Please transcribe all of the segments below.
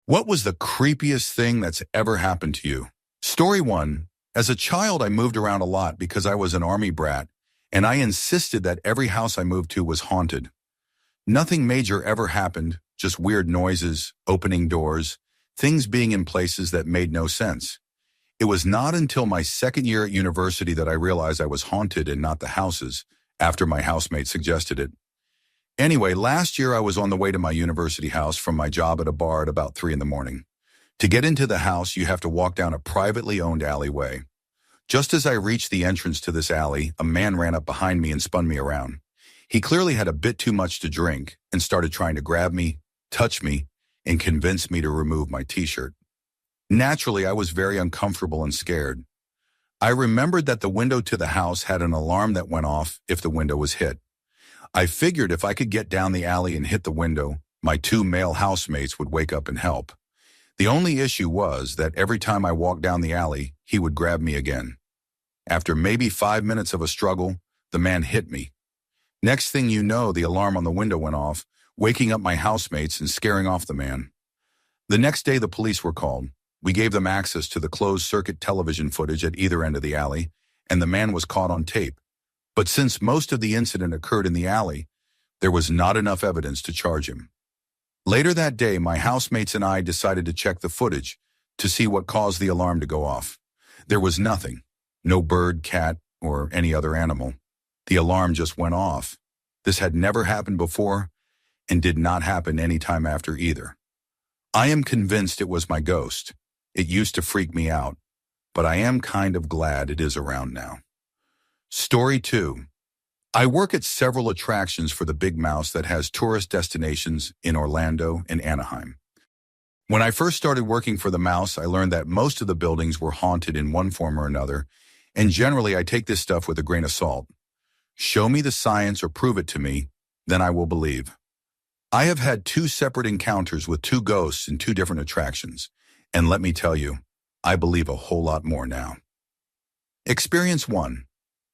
What was the creepiest thing that's ever happened to you? Story 1. As a child, I moved around a lot because I was an army brat, and I insisted that every house I moved to was haunted. Nothing major ever happened, just weird noises, opening doors, things being in places that made no sense. It was not until my second year at university that I realized I was haunted and not the houses, after my housemate suggested it. Anyway, last year I was on the way to my university house from my job at a bar at about 3 in the morning. To get into the house, you have to walk down a privately owned alleyway. Just as I reached the entrance to this alley, a man ran up behind me and spun me around. He clearly had a bit too much to drink and started trying to grab me, touch me, and convince me to remove my t-shirt. Naturally, I was very uncomfortable and scared. I remembered that the window to the house had an alarm that went off if the window was hit. I figured if I could get down the alley and hit the window, my 2 male housemates would wake up and help. The only issue was that every time I walked down the alley, he would grab me again. After maybe 5 minutes of a struggle, the man hit me. Next thing you know, the alarm on the window went off, waking up my housemates and scaring off the man. The next day, the police were called. We gave them access to the closed-circuit television footage at either end of the alley, and the man was caught on tape. But since most of the incident occurred in the alley, there was not enough evidence to charge him. Later that day, my housemates and I decided to check the footage to see what caused the alarm to go off. There was nothing. No bird, cat, or any other animal. The alarm just went off. This had never happened before and did not happen any time after either. I am convinced it was my ghost. It used to freak me out, but I am kind of glad it is around now. Story 2. I work at several attractions for the Big Mouse that has tourist destinations in Orlando and Anaheim. When I first started working for the Mouse, I learned that most of the buildings were haunted in one form or another, and generally I take this stuff with a grain of salt. Show me the science or prove it to me, then I will believe. I have had 2 separate encounters with 2 ghosts in 2 different attractions, and let me tell you, I believe a whole lot more now. Experience 1.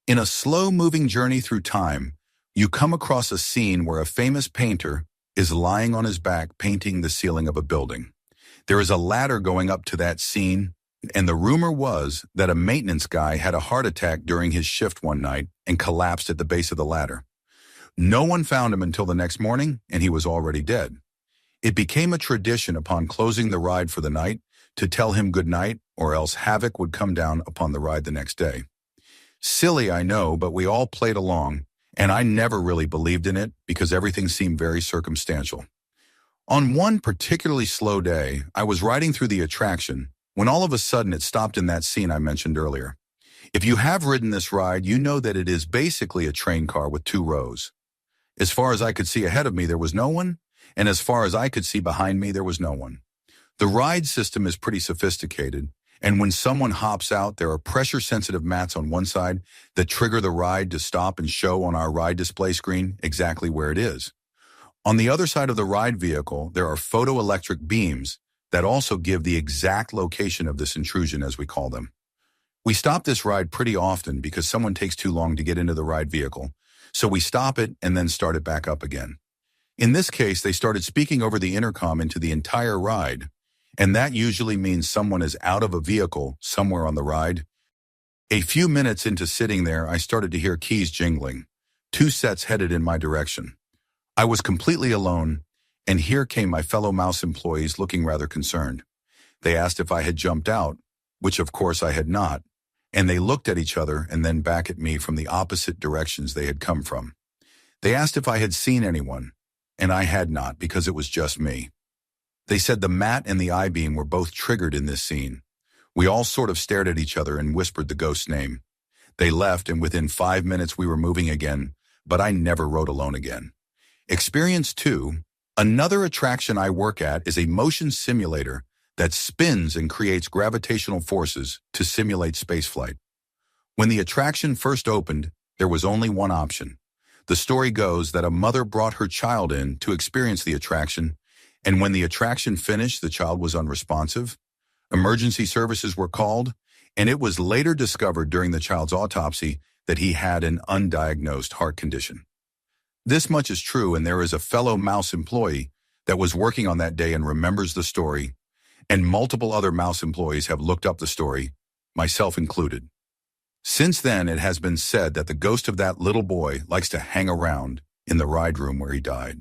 In a slow-moving journey through time, you come across a scene where a famous painter is lying on his back painting the ceiling of a building. There is a ladder going up to that scene, and the rumor was that a maintenance guy had a heart attack during his shift one night and collapsed at the base of the ladder. No one found him until the next morning, and he was already dead. It became a tradition upon closing the ride for the night to tell him good night, or else havoc would come down upon the ride the next day. Silly, I know, but we all played along, and I never really believed in it because everything seemed very circumstantial. On one particularly slow day, I was riding through the attraction when all of a sudden it stopped in that scene I mentioned earlier. If you have ridden this ride, you know that it is basically a train car with 2 rows. As far as I could see ahead of me, there was no one, and as far as I could see behind me, there was no one. The ride system is pretty sophisticated, and when someone hops out, there are pressure-sensitive mats on one side that trigger the ride to stop and show on our ride display screen exactly where it is. On the other side of the ride vehicle, there are photoelectric beams that also give the exact location of this intrusion, as we call them. We stop this ride pretty often because someone takes too long to get into the ride vehicle, so we stop it and then start it back up again. In this case, they started speaking over the intercom into the entire ride, and that usually means someone is out of a vehicle somewhere on the ride. A few minutes into sitting there, I started to hear keys jingling. 2 sets headed in my direction. I was completely alone, and here came my fellow Mouse employees looking rather concerned. They asked if I had jumped out, which of course I had not, and they looked at each other and then back at me from the opposite directions they had come from. They asked if I had seen anyone, and I had not because it was just me. They said the mat and the I-beam were both triggered in this scene. We all sort of stared at each other and whispered the ghost's name. They left, and within 5 minutes we were moving again, but I never rode alone again. Experience 2. Another attraction I work at is a motion simulator that spins and creates gravitational forces to simulate spaceflight. When the attraction first opened, there was only one option. The story goes that a mother brought her child in to experience the attraction, and when the attraction finished, the child was unresponsive. Emergency services were called, and it was later discovered during the child's autopsy that he had an undiagnosed heart condition. This much is true, and there is a fellow Mouse employee that was working on that day and remembers the story and multiple other Mouse employees have looked up the story, myself included. Since then, it has been said that the ghost of that little boy likes to hang around in the ride room where he died.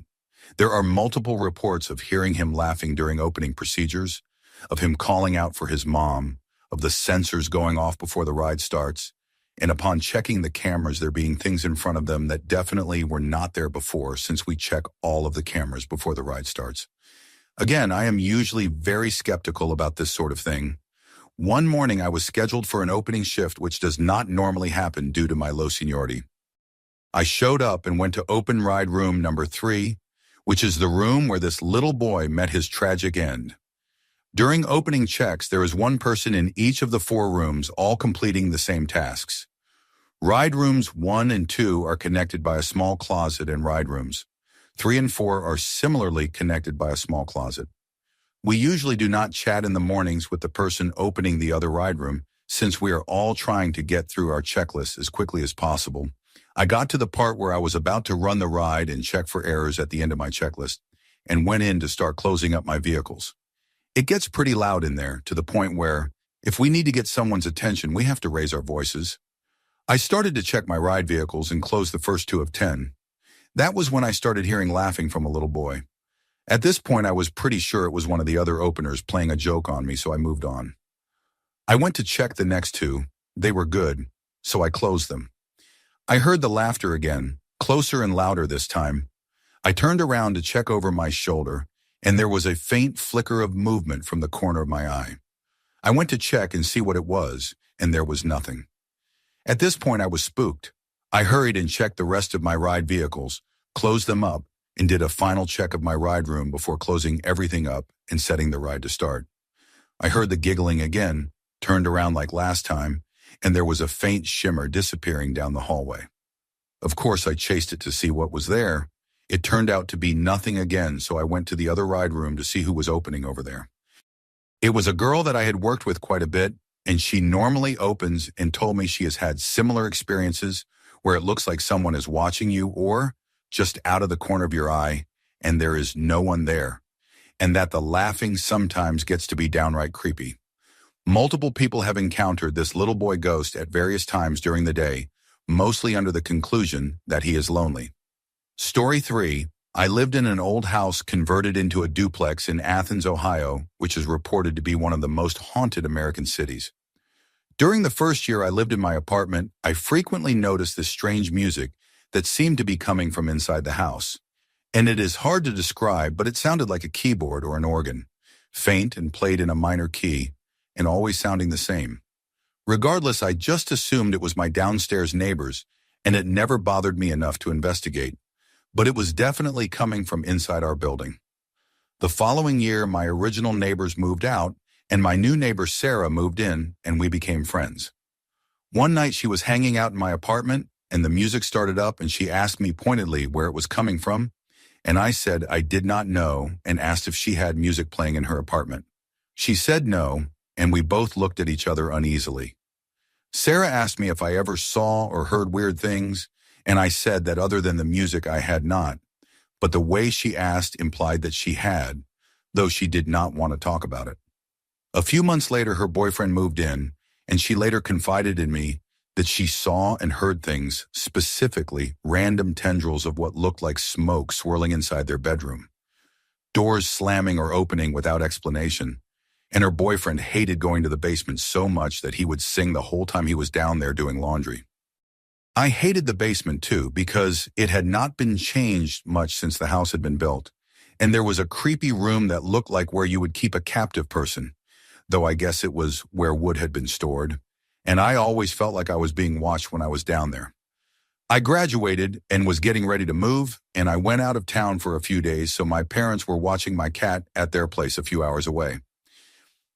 There are multiple reports of hearing him laughing during opening procedures, of him calling out for his mom, of the sensors going off before the ride starts, and upon checking the cameras, there being things in front of them that definitely were not there before, since we check all of the cameras before the ride starts. Again, I am usually very skeptical about this sort of thing. One morning, I was scheduled for an opening shift, which does not normally happen due to my low seniority. I showed up and went to open ride room number 3, which is the room where this little boy met his tragic end. During opening checks, there is one person in each of the 4 rooms, all completing the same tasks. Ride rooms 1 and 2 are connected by a small closet, and ride rooms 3 and 4 are similarly connected by a small closet. We usually do not chat in the mornings with the person opening the other ride room, since we are all trying to get through our checklist as quickly as possible. I got to the part where I was about to run the ride and check for errors at the end of my checklist, and went in to start closing up my vehicles. It gets pretty loud in there, to the point where, if we need to get someone's attention, we have to raise our voices. I started to check my ride vehicles and close the first 2 of 10. That was when I started hearing laughing from a little boy. At this point, I was pretty sure it was one of the other openers playing a joke on me, so I moved on. I went to check the next 2. They were good, so I closed them. I heard the laughter again, closer and louder this time. I turned around to check over my shoulder, and there was a faint flicker of movement from the corner of my eye. I went to check and see what it was, and there was nothing. At this point, I was spooked. I hurried and checked the rest of my ride vehicles, closed them up, and did a final check of my ride room before closing everything up and setting the ride to start. I heard the giggling again, turned around like last time, and there was a faint shimmer disappearing down the hallway. Of course, I chased it to see what was there. It turned out to be nothing again, so I went to the other ride room to see who was opening over there. It was a girl that I had worked with quite a bit, and she normally opens and told me she has had similar experiences where it looks like someone is watching you or just out of the corner of your eye, and there is no one there, and that the laughing sometimes gets to be downright creepy. Multiple people have encountered this little boy ghost at various times during the day, mostly under the conclusion that he is lonely. Story 3. I lived in an old house converted into a duplex in Athens, Ohio, which is reported to be one of the most haunted American cities. During the first year I lived in my apartment, I frequently noticed this strange music that seemed to be coming from inside the house. And it is hard to describe, but it sounded like a keyboard or an organ, faint and played in a minor key, and always sounding the same. Regardless, I just assumed it was my downstairs neighbors, and it never bothered me enough to investigate. But it was definitely coming from inside our building. The following year, my original neighbors moved out, and my new neighbor Sarah moved in, and we became friends. One night she was hanging out in my apartment, and the music started up, and she asked me pointedly where it was coming from, and I said I did not know and asked if she had music playing in her apartment. She said no, and we both looked at each other uneasily. Sarah asked me if I ever saw or heard weird things, and I said that other than the music I had not, but the way she asked implied that she had, though she did not want to talk about it. A few months later, her boyfriend moved in, and she later confided in me that she saw and heard things, specifically random tendrils of what looked like smoke swirling inside their bedroom, doors slamming or opening without explanation, and her boyfriend hated going to the basement so much that he would sing the whole time he was down there doing laundry. I hated the basement too because it had not been changed much since the house had been built, and there was a creepy room that looked like where you would keep a captive person, though I guess it was where wood had been stored, and I always felt like I was being watched when I was down there. I graduated and was getting ready to move, and I went out of town for a few days, so my parents were watching my cat at their place a few hours away.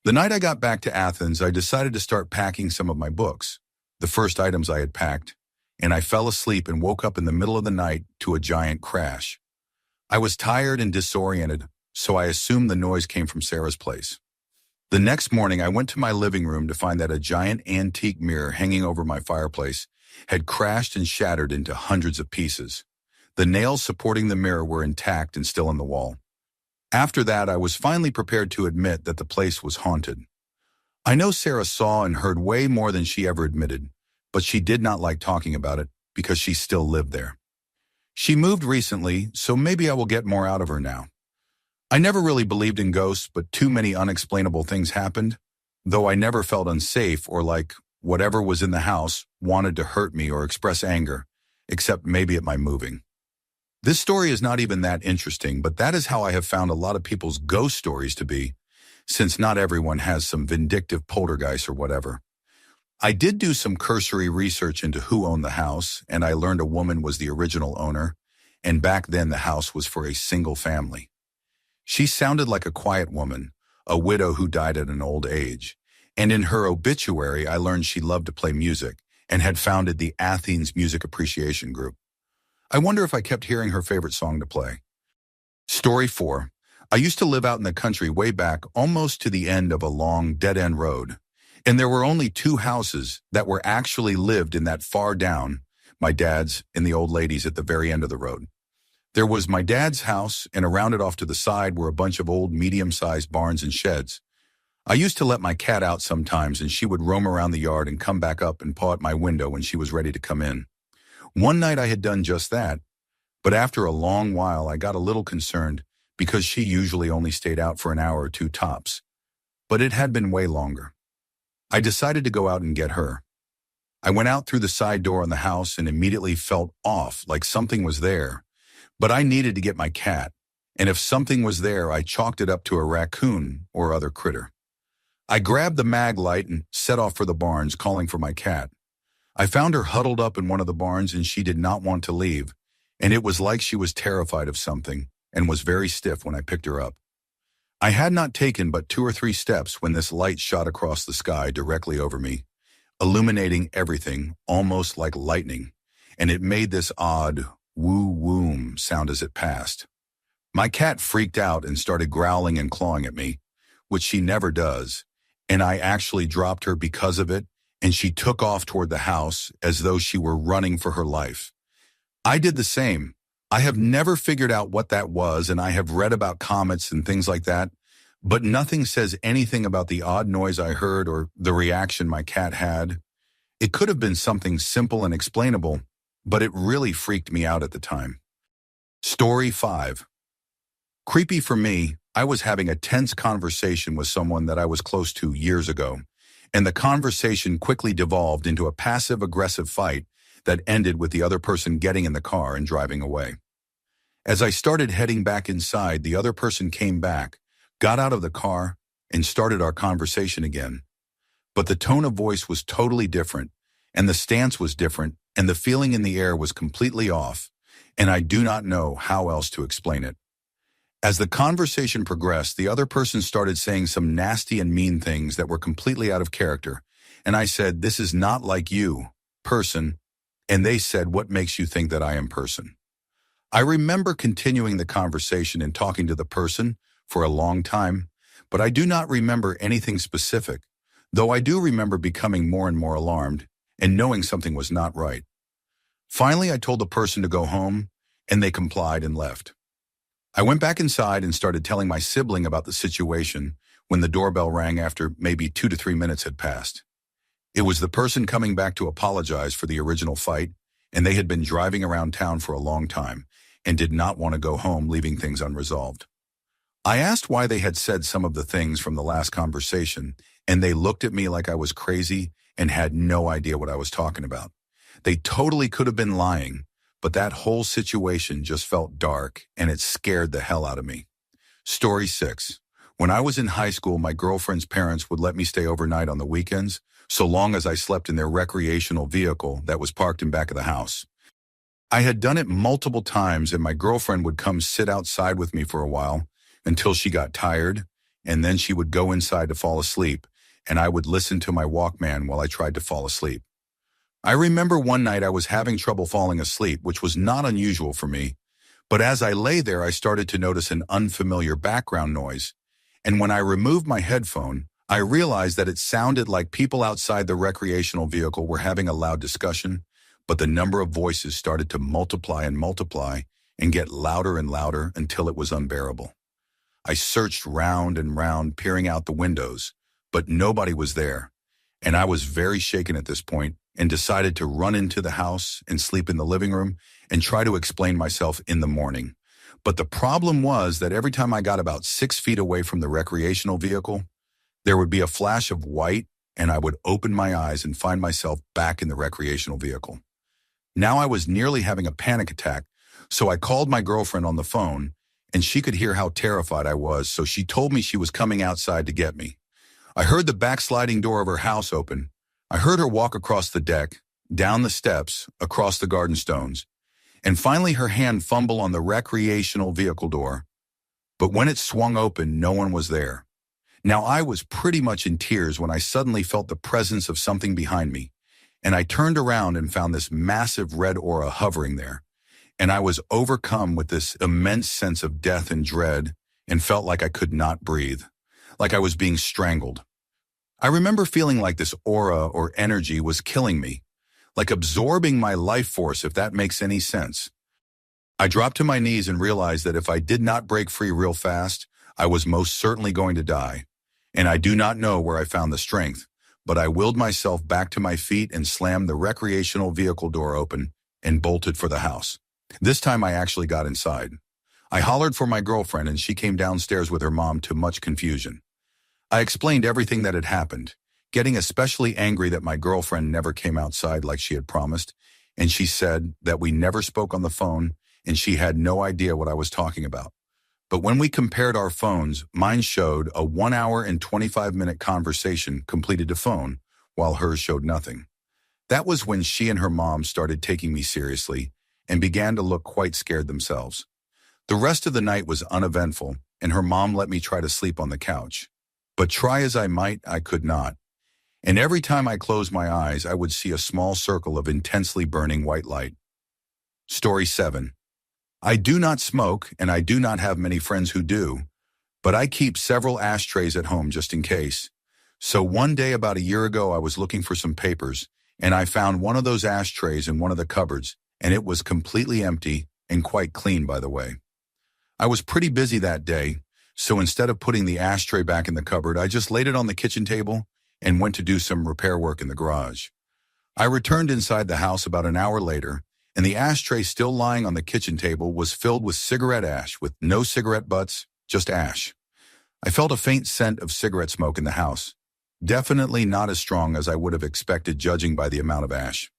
The night I got back to Athens, I decided to start packing some of my books, the first items I had packed, and I fell asleep and woke up in the middle of the night to a giant crash. I was tired and disoriented, so I assumed the noise came from Sarah's place. The next morning, I went to my living room to find that a giant antique mirror hanging over my fireplace had crashed and shattered into hundreds of pieces. The nails supporting the mirror were intact and still in the wall. After that, I was finally prepared to admit that the place was haunted. I know Sarah saw and heard way more than she ever admitted, but she did not like talking about it because she still lived there. She moved recently, so maybe I will get more out of her now. I never really believed in ghosts, but too many unexplainable things happened, though I never felt unsafe or like whatever was in the house wanted to hurt me or express anger, except maybe at my moving. This story is not even that interesting, but that is how I have found a lot of people's ghost stories to be, since not everyone has some vindictive poltergeist or whatever. I did do some cursory research into who owned the house, and I learned a woman was the original owner, and back then the house was for a single family. She sounded like a quiet woman, a widow who died at an old age, and in her obituary I learned she loved to play music and had founded the Athens Music Appreciation Group. I wonder if I kept hearing her favorite song to play. Story 4. I used to live out in the country way back, almost to the end of a long, dead-end road. And there were only 2 houses that were actually lived in that far down, my dad's and the old lady's at the very end of the road. There was my dad's house, and around it off to the side were a bunch of old medium-sized barns and sheds. I used to let my cat out sometimes, and she would roam around the yard and come back up and paw at my window when she was ready to come in. One night I had done just that, but after a long while I got a little concerned because she usually only stayed out for an hour or 2 tops. But it had been way longer. I decided to go out and get her. I went out through the side door on the house and immediately felt off, like something was there. But I needed to get my cat, and if something was there, I chalked it up to a raccoon or other critter. I grabbed the mag light and set off for the barns, calling for my cat. I found her huddled up in one of the barns, and she did not want to leave, and it was like she was terrified of something and was very stiff when I picked her up. I had not taken but 2 or 3 steps when this light shot across the sky directly over me, illuminating everything, almost like lightning, and it made this odd woo-woom sound as it passed. My cat freaked out and started growling and clawing at me, which she never does, and I actually dropped her because of it, and she took off toward the house as though she were running for her life. I did the same. I have never figured out what that was, and I have read about comets and things like that, but nothing says anything about the odd noise I heard or the reaction my cat had. It could have been something simple and explainable, but it really freaked me out at the time. Story 5. Creepy for me, I was having a tense conversation with someone that I was close to years ago, and the conversation quickly devolved into a passive-aggressive fight that ended with the other person getting in the car and driving away. As I started heading back inside, the other person came back, got out of the car, and started our conversation again. But the tone of voice was totally different, and the stance was different, and the feeling in the air was completely off, and I do not know how else to explain it. As the conversation progressed, the other person started saying some nasty and mean things that were completely out of character, and I said, "This is not like you, person," and they said, "What makes you think that I am person?" I remember continuing the conversation and talking to the person for a long time, but I do not remember anything specific, though I do remember becoming more and more alarmed and knowing something was not right. Finally, I told the person to go home, and they complied and left. I went back inside and started telling my sibling about the situation when the doorbell rang after maybe 2 to 3 minutes had passed. It was the person coming back to apologize for the original fight, and they had been driving around town for a long time and did not want to go home, leaving things unresolved. I asked why they had said some of the things from the last conversation, and they looked at me like I was crazy and had no idea what I was talking about. They totally could have been lying, but that whole situation just felt dark, and it scared the hell out of me. Story 6. When I was in high school, my girlfriend's parents would let me stay overnight on the weekends, so long as I slept in their recreational vehicle that was parked in back of the house. I had done it multiple times, and my girlfriend would come sit outside with me for a while until she got tired, and then she would go inside to fall asleep, and I would listen to my Walkman while I tried to fall asleep. I remember one night I was having trouble falling asleep, which was not unusual for me, but as I lay there, I started to notice an unfamiliar background noise, and when I removed my headphone, I realized that it sounded like people outside the recreational vehicle were having a loud discussion, but the number of voices started to multiply and get louder and louder until it was unbearable. I searched round and round, peering out the windows, but nobody was there. And I was very shaken at this point and decided to run into the house and sleep in the living room and try to explain myself in the morning. But the problem was that every time I got about 6 feet away from the recreational vehicle, there would be a flash of white and I would open my eyes and find myself back in the recreational vehicle. Now I was nearly having a panic attack, so I called my girlfriend on the phone and she could hear how terrified I was, so she told me she was coming outside to get me. I heard the backsliding door of her house open. I heard her walk across the deck, down the steps, across the garden stones, and finally her hand fumble on the recreational vehicle door. But when it swung open, no one was there. Now I was pretty much in tears when I suddenly felt the presence of something behind me, and I turned around and found this massive red aura hovering there, and I was overcome with this immense sense of death and dread and felt like I could not breathe, like I was being strangled. I remember feeling like this aura or energy was killing me, like absorbing my life force, if that makes any sense. I dropped to my knees and realized that if I did not break free real fast, I was most certainly going to die. And I do not know where I found the strength, but I willed myself back to my feet and slammed the recreational vehicle door open and bolted for the house. This time I actually got inside. I hollered for my girlfriend and she came downstairs with her mom to much confusion. I explained everything that had happened, getting especially angry that my girlfriend never came outside like she had promised, and she said that we never spoke on the phone and she had no idea what I was talking about. But when we compared our phones, mine showed a 1 hour and 25-minute conversation completed to phone, while hers showed nothing. That was when she and her mom started taking me seriously and began to look quite scared themselves. The rest of the night was uneventful, and her mom let me try to sleep on the couch. But try as I might, I could not. And every time I closed my eyes, I would see a small circle of intensely burning white light. Story 7. I do not smoke, and I do not have many friends who do, but I keep several ashtrays at home just in case. So one day about a year ago, I was looking for some papers, and I found one of those ashtrays in one of the cupboards, and it was completely empty and quite clean, by the way. I was pretty busy that day, so instead of putting the ashtray back in the cupboard, I just laid it on the kitchen table and went to do some repair work in the garage. I returned inside the house about an hour later, and the ashtray still lying on the kitchen table was filled with cigarette ash with no cigarette butts, just ash. I felt a faint scent of cigarette smoke in the house, definitely not as strong as I would have expected judging by the amount of ash.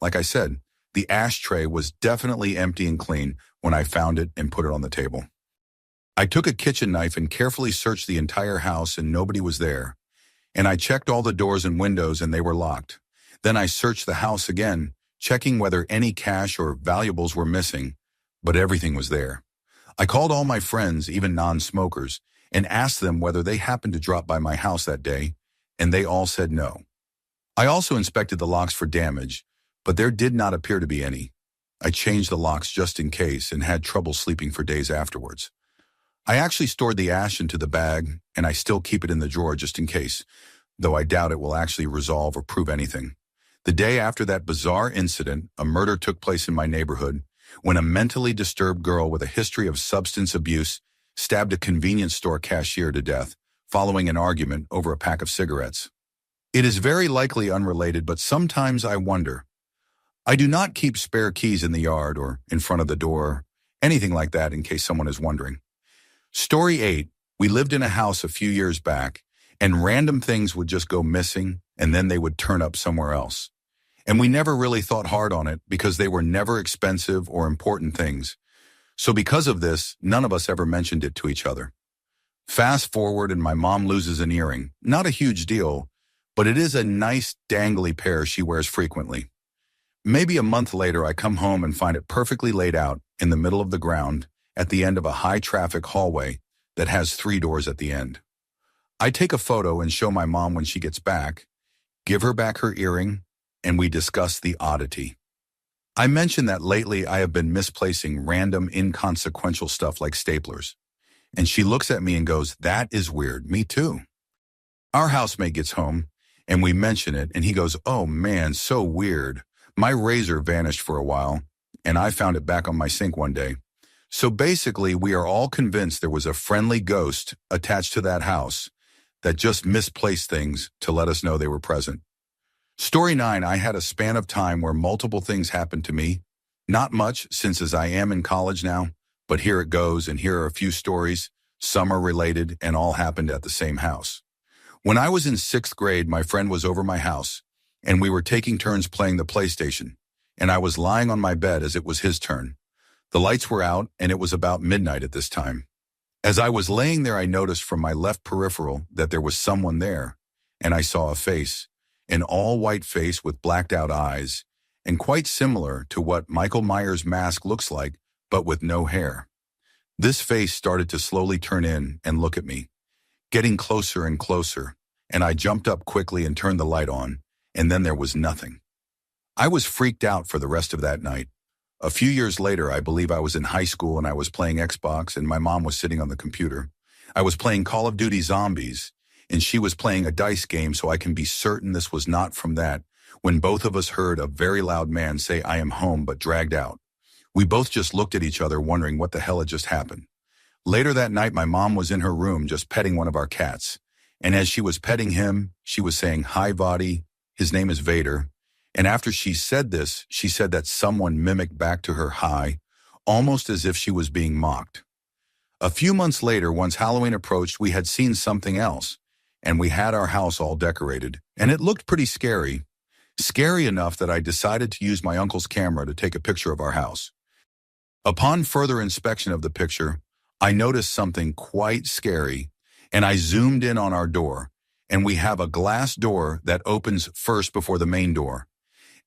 Like I said, the ashtray was definitely empty and clean when I found it and put it on the table. I took a kitchen knife and carefully searched the entire house and nobody was there. And I checked all the doors and windows and they were locked. Then I searched the house again, checking whether any cash or valuables were missing, but everything was there. I called all my friends, even non-smokers, and asked them whether they happened to drop by my house that day, and they all said no. I also inspected the locks for damage, but there did not appear to be any. I changed the locks just in case and had trouble sleeping for days afterwards. I actually stored the ash into the bag, and I still keep it in the drawer just in case, though I doubt it will actually resolve or prove anything. The day after that bizarre incident, a murder took place in my neighborhood when a mentally disturbed girl with a history of substance abuse stabbed a convenience store cashier to death following an argument over a pack of cigarettes. It is very likely unrelated, but sometimes I wonder. I do not keep spare keys in the yard or in front of the door, anything like that in case someone is wondering. Story 8. We lived in a house a few years back, and random things would just go missing, and then they would turn up somewhere else. And we never really thought hard on it because they were never expensive or important things. So because of this, none of us ever mentioned it to each other. Fast forward and my mom loses an earring. Not a huge deal, but it is a nice dangly pair she wears frequently. Maybe a month later, I come home and find it perfectly laid out in the middle of the ground at the end of a high-traffic hallway that has 3 doors at the end. I take a photo and show my mom when she gets back, give her back her earring, and we discuss the oddity. I mention that lately I have been misplacing random inconsequential stuff like staplers, and she looks at me and goes, "That is weird, me too." Our housemate gets home, and we mention it, and he goes, "Oh man, so weird. My razor vanished for a while, and I found it back on my sink one day. So basically, we are all convinced there was a friendly ghost attached to that house that just misplaced things to let us know they were present. Story 9, I had a span of time where multiple things happened to me. Not much, since as I am in college now, but here it goes, and here are a few stories. Some are related, and all happened at the same house. When I was in 6th grade, my friend was over my house, and we were taking turns playing the PlayStation, and I was lying on my bed as it was his turn. The lights were out, and it was about midnight at this time. As I was laying there, I noticed from my left peripheral that there was someone there, and I saw a face, an all-white face with blacked-out eyes, and quite similar to what Michael Myers' mask looks like, but with no hair. This face started to slowly turn in and look at me, getting closer and closer, and I jumped up quickly and turned the light on, and then there was nothing. I was freaked out for the rest of that night. A few years later, I believe I was in high school and I was playing Xbox and my mom was sitting on the computer. I was playing Call of Duty Zombies and she was playing a dice game, so I can be certain this was not from that, when both of us heard a very loud man say, "I am home," but dragged out. We both just looked at each other wondering what the hell had just happened. Later that night, my mom was in her room just petting one of our cats. And as she was petting him, she was saying, "Hi, Vadi. His name is Vader." And after she said this, she said that someone mimicked back to her hi, almost as if she was being mocked. A few months later, once Halloween approached, we had seen something else, and we had our house all decorated, and it looked pretty scary. Scary enough that I decided to use my uncle's camera to take a picture of our house. Upon further inspection of the picture, I noticed something quite scary, and I zoomed in on our door, and we have a glass door that opens first before the main door.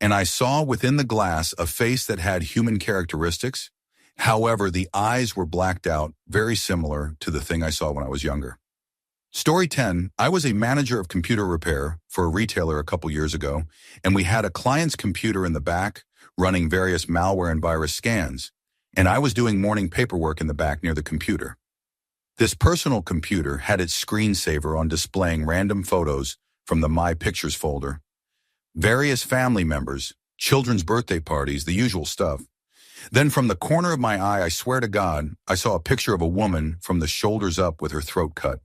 And I saw within the glass a face that had human characteristics. However, the eyes were blacked out, very similar to the thing I saw when I was younger. Story 10, I was a manager of computer repair for a retailer a couple years ago, and we had a client's computer in the back running various malware and virus scans, and I was doing morning paperwork in the back near the computer. This personal computer had its screensaver on displaying random photos from the My Pictures folder. Various family members, children's birthday parties, the usual stuff. Then from the corner of my eye, I swear to God, I saw a picture of a woman from the shoulders up with her throat cut.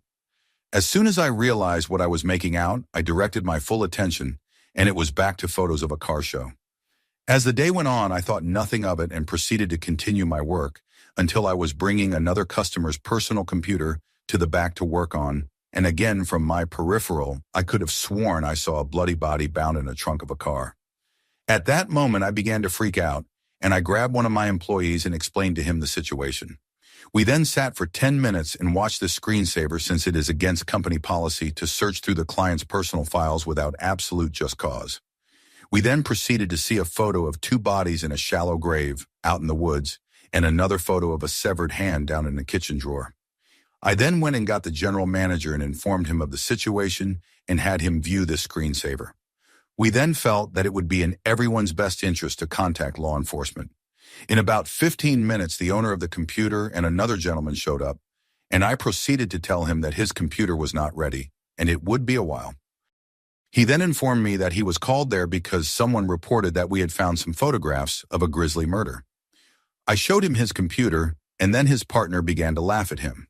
As soon as I realized what I was making out, I directed my full attention, and it was back to photos of a car show. As the day went on, I thought nothing of it and proceeded to continue my work until I was bringing another customer's personal computer to the back to work on, and again from my peripheral, I could have sworn I saw a bloody body bound in a trunk of a car. At that moment, I began to freak out, and I grabbed one of my employees and explained to him the situation. We then sat for 10 minutes and watched the screensaver, since it is against company policy to search through the client's personal files without absolute just cause. We then proceeded to see a photo of 2 bodies in a shallow grave out in the woods and another photo of a severed hand down in the kitchen drawer. I then went and got the general manager and informed him of the situation and had him view this screensaver. We then felt that it would be in everyone's best interest to contact law enforcement. In about 15 minutes, the owner of the computer and another gentleman showed up, and I proceeded to tell him that his computer was not ready, and it would be a while. He then informed me that he was called there because someone reported that we had found some photographs of a grisly murder. I showed him his computer, and then his partner began to laugh at him.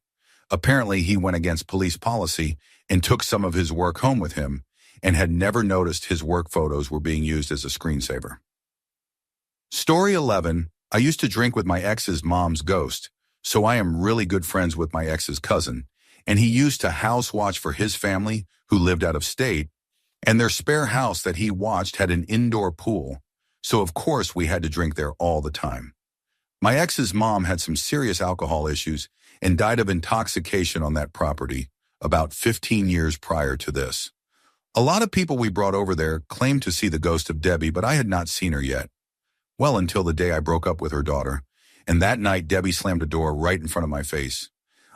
Apparently, he went against police policy and took some of his work home with him and had never noticed his work photos were being used as a screensaver. Story 11, I used to drink with my ex's mom's ghost, so I am really good friends with my ex's cousin, and he used to house watch for his family who lived out of state, and their spare house that he watched had an indoor pool, so of course we had to drink there all the time. My ex's mom had some serious alcohol issues and died of intoxication on that property about 15 years prior to this. A lot of people we brought over there claimed to see the ghost of Debbie, but I had not seen her yet. Well, until the day I broke up with her daughter, and that night Debbie slammed a door right in front of my face.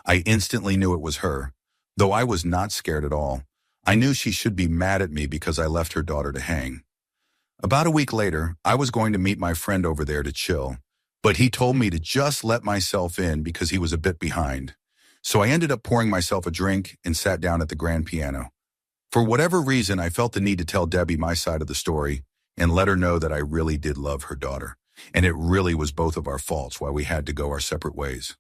I instantly knew it was her, though I was not scared at all. I knew she should be mad at me because I left her daughter to hang. About a week later, I was going to meet my friend over there to chill, but he told me to just let myself in because he was a bit behind. So I ended up pouring myself a drink and sat down at the grand piano. For whatever reason, I felt the need to tell Debbie my side of the story and let her know that I really did love her daughter. and it really was both of our faults why we had to go our separate ways.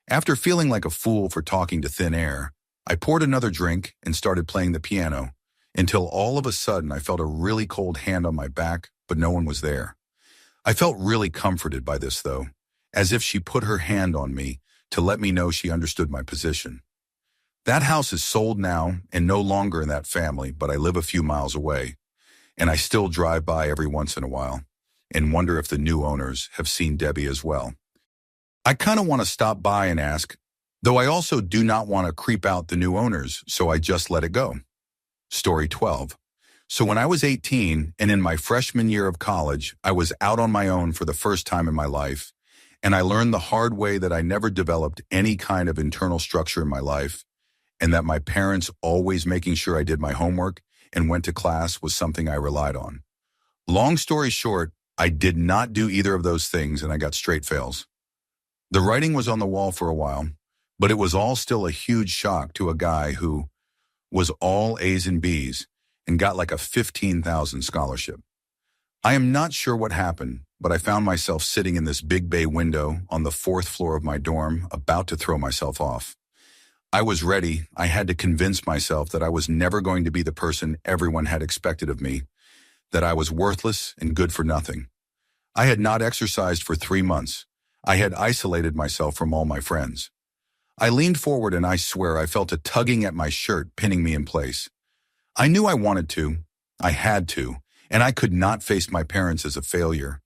After feeling like a fool for talking to thin air, I poured another drink and started playing the piano until all of a sudden I felt a really cold hand on my back, but no one was there. I felt really comforted by this though, as if she put her hand on me to let me know she understood my position. That house is sold now and no longer in that family, but I live a few miles away, and I still drive by every once in a while and wonder if the new owners have seen Debbie as well. I kind of want to stop by and ask, though I also do not want to creep out the new owners, so I just let it go. Story 12. So when I was 18 and in my freshman year of college, I was out on my own for the first time in my life, and I learned the hard way that I never developed any kind of internal structure in my life, and that my parents always making sure I did my homework and went to class was something I relied on. Long story short, I did not do either of those things and I got straight fails. The writing was on the wall for a while, but it was all still a huge shock to a guy who was all A's and B's and got like a 15,000 scholarship. I am not sure what happened, but I found myself sitting in this big bay window on the 4th floor of my dorm, about to throw myself off. I was ready. I had to convince myself that I was never going to be the person everyone had expected of me, that I was worthless and good for nothing. I had not exercised for 3 months. I had isolated myself from all my friends. I leaned forward and I swear I felt a tugging at my shirt pinning me in place. I knew I wanted to, I had to, and I could not face my parents as a failure.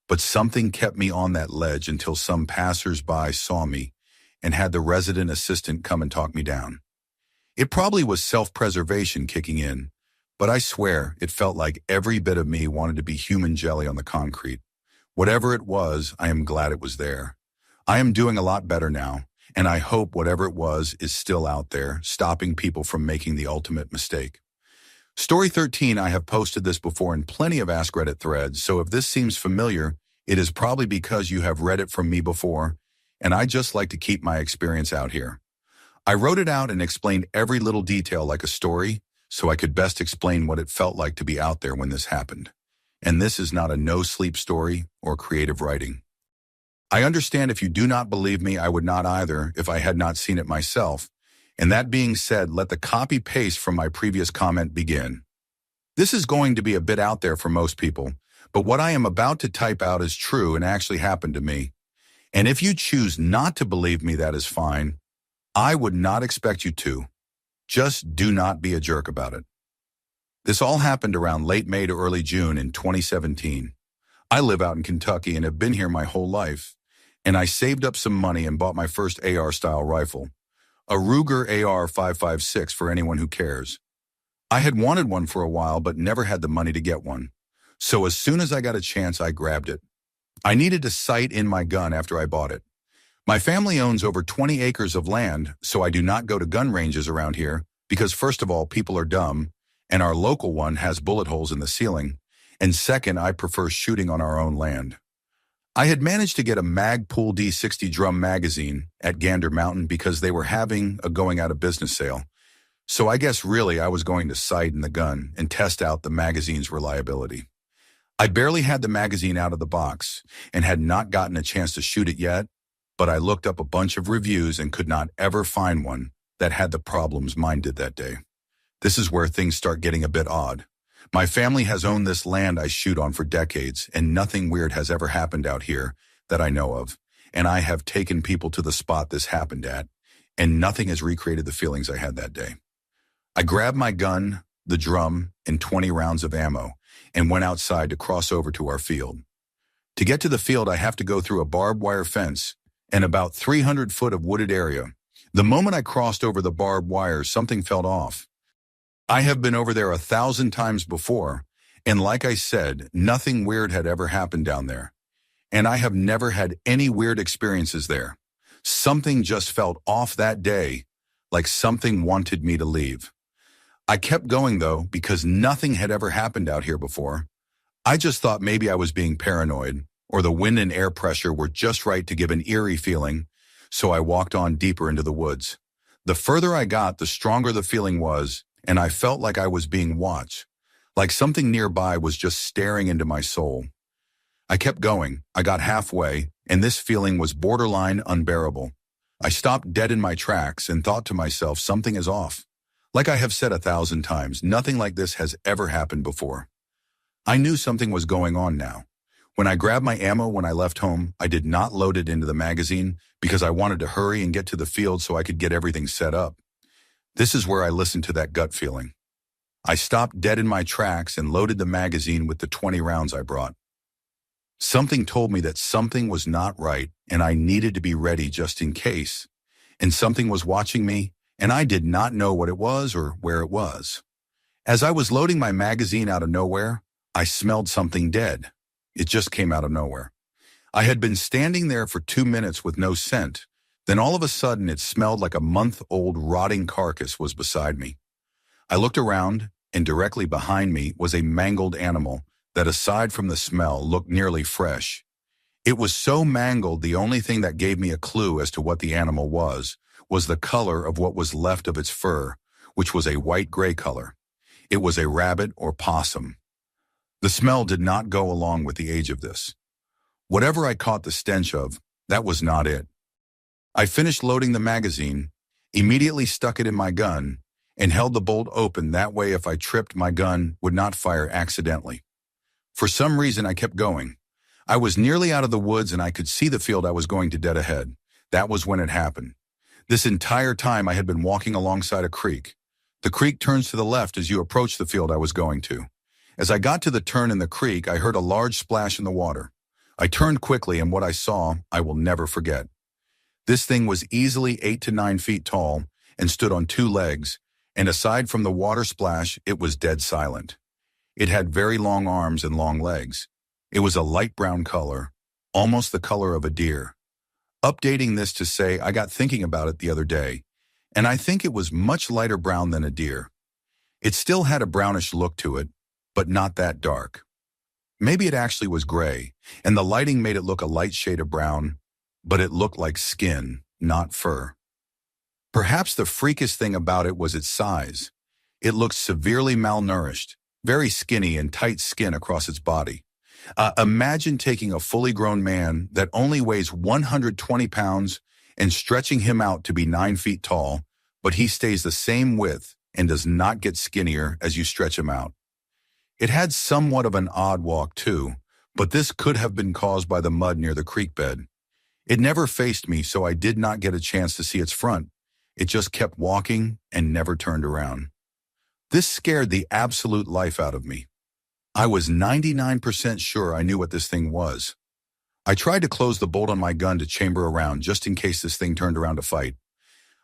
But something kept me on that ledge until some passers-by saw me and had the resident assistant come and talk me down. It probably was self-preservation kicking in, but I swear it felt like every bit of me wanted to be human jelly on the concrete. Whatever it was, I am glad it was there. I am doing a lot better now, and I hope whatever it was is still out there, stopping people from making the ultimate mistake. Story 13, I have posted this before in plenty of AskReddit threads, so if this seems familiar, it is probably because you have read it from me before, and I just like to keep my experience out here. I wrote it out and explained every little detail like a story, so I could best explain what it felt like to be out there when this happened. And this is not a no-sleep story or creative writing. I understand if you do not believe me, I would not either if I had not seen it myself. And that being said, let the copy-paste from my previous comment begin. This is going to be a bit out there for most people, but what I am about to type out is true and actually happened to me. And if you choose not to believe me, that is fine. I would not expect you to. Just do not be a jerk about it. This all happened around late May to early June in 2017. I live out in Kentucky and have been here my whole life, and I saved up some money and bought my first AR-style rifle, a Ruger AR-556 for anyone who cares. I had wanted one for a while but never had the money to get one, so as soon as I got a chance, I grabbed it. I needed to sight in my gun after I bought it. My family owns over 20 acres of land, so I do not go to gun ranges around here because first of all, people are dumb, and our local one has bullet holes in the ceiling, and second, I prefer shooting on our own land. I had managed to get a Magpul D60 drum magazine at Gander Mountain because they were having a going out of business sale, so I guess really I was going to sight in the gun and test out the magazine's reliability. I barely had the magazine out of the box and had not gotten a chance to shoot it yet, but I looked up a bunch of reviews and could not ever find one that had the problems mine did that day. This is where things start getting a bit odd. My family has owned this land I shoot on for decades, and nothing weird has ever happened out here that I know of, and I have taken people to the spot this happened at, and nothing has recreated the feelings I had that day. I grabbed my gun, the drum, and 20 rounds of ammo, and went outside to cross over to our field. To get to the field, I have to go through a barbed wire fence and about 300 foot of wooded area. The moment I crossed over the barbed wire, something felt off. I have been over there 1,000 times before, and like I said, nothing weird had ever happened down there. And I have never had any weird experiences there. Something just felt off that day, like something wanted me to leave. I kept going though, because nothing had ever happened out here before. I just thought maybe I was being paranoid, or the wind and air pressure were just right to give an eerie feeling, so I walked on deeper into the woods. The further I got, the stronger the feeling was, and I felt like I was being watched, like something nearby was just staring into my soul. I kept going. I got halfway, and this feeling was borderline unbearable. I stopped dead in my tracks and thought to myself, something is off. Like I have said 1,000 times, nothing like this has ever happened before. I knew something was going on now. When I grabbed my ammo when I left home, I did not load it into the magazine because I wanted to hurry and get to the field so I could get everything set up. This is where I listened to that gut feeling. I stopped dead in my tracks and loaded the magazine with the 20 rounds I brought. Something told me that something was not right and I needed to be ready just in case. And something was watching me, and I did not know what it was or where it was. As I was loading my magazine out of nowhere, I smelled something dead. It just came out of nowhere. I had been standing there for 2 minutes with no scent. Then all of a sudden it smelled like a month-old rotting carcass was beside me. I looked around, and directly behind me was a mangled animal that, aside from the smell, looked nearly fresh. It was so mangled, the only thing that gave me a clue as to what the animal was the color of what was left of its fur, which was a white-gray color. It was a rabbit or possum. The smell did not go along with the age of this. Whatever I caught the stench of, that was not it. I finished loading the magazine, immediately stuck it in my gun, and held the bolt open. That way, if I tripped, my gun would not fire accidentally. For some reason, I kept going. I was nearly out of the woods and I could see the field I was going to dead ahead. That was when it happened. This entire time I had been walking alongside a creek. The creek turns to the left as you approach the field I was going to. As I got to the turn in the creek, I heard a large splash in the water. I turned quickly, and what I saw, I will never forget. This thing was easily 8 to 9 feet tall and stood on 2 legs, and aside from the water splash, it was dead silent. It had very long arms and long legs. It was a light brown color, almost the color of a deer. Updating this to say I got thinking about it the other day, and I think it was much lighter brown than a deer. It still had a brownish look to it, but not that dark. Maybe it actually was gray, and the lighting made it look a light shade of brown, but it looked like skin, not fur. Perhaps the freakiest thing about it was its size. It looked severely malnourished, very skinny and tight skin across its body. Imagine taking a fully grown man that only weighs 120 pounds and stretching him out to be 9 feet tall, but he stays the same width and does not get skinnier as you stretch him out. It had somewhat of an odd walk too, but this could have been caused by the mud near the creek bed. It never faced me, so I did not get a chance to see its front. It just kept walking and never turned around. This scared the absolute life out of me. I was 99% sure I knew what this thing was. I tried to close the bolt on my gun to chamber around just in case this thing turned around to fight.